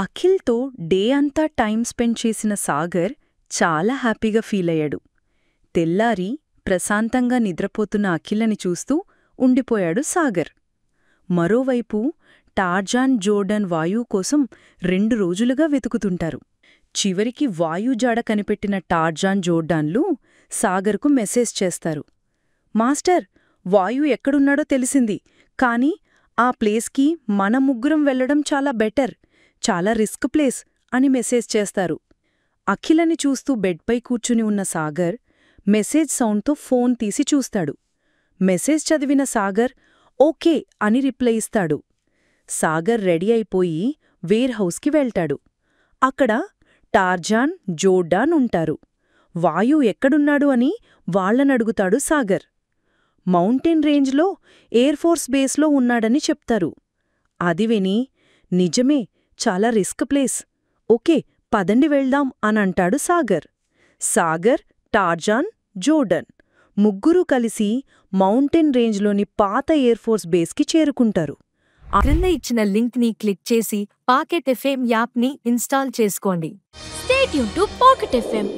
అఖిల్తో day అంతా time spend చేసిన సాగర్ చాలా హ్యాపీగా ఫీలయ్యాడు. తెల్లారి ప్రశాంతంగా నిద్రపోతున్న అఖిల్ని చూస్తూ ఉండిపోయాడు సాగర్. మరోవైపు టార్జాన్ జోర్డాన్ వాయువు కోసం 2 రోజులుగా వెతుకుతుంటారు. చివరికి వాయుజాడ కనిపెట్టిన టార్జాన్ జోర్డాన్లు సాగర్కు మెసేజ్ చేస్తారు. మాస్టర్, వాయు ఎక్కడున్నాడో తెలిసింది, కానీ ఆ ప్లేస్కి మన ముగ్గురం వెళ్లడం చాలా బెటర్, చాలా రిస్క్ ప్లేస్ అని మెసేజ్ చేస్తారు. అఖిలని చూస్తూ బెడ్పై కూర్చుని ఉన్న సాగర్ మెసేజ్ సౌండ్తో ఫోన్ తీసి చూస్తాడు. మెసేజ్ చదివిన సాగర్ ఓకే అని రిప్లై ఇస్తాడు. సాగర్ రెడీ అయిపోయి వేర్ హౌస్కి వెళ్తాడు. అక్కడ టార్జాన్, జోర్డాన్ ఉంటారు. వాయు ఎక్కడున్నాడు అని వాళ్లనడుగుతాడు సాగర్. మౌంటైన్ రేంజ్లో ఎయిర్ఫోర్స్ బేస్లో ఉన్నాడని చెప్తారు. అది విని నిజమే, చాలా రిస్క్ ప్లేస్, ఓకే పదండి వెళ్దాం అనంటాడు సాగర్. సాగర్, టార్జాన్, జోర్డాన్ ముగ్గురూ కలిసి మౌంటైన్ రేంజ్లోని పాత ఎయిర్ఫోర్స్ బేస్కి చేరుకుంటారు. క్రింద ఇచ్చిన లింక్ని క్లిక్ చేసి పాకెట్ ఎఫ్ఎం యాప్ని ఇన్స్టాల్ చేసుకోండి. Stay tuned to Pocket FM.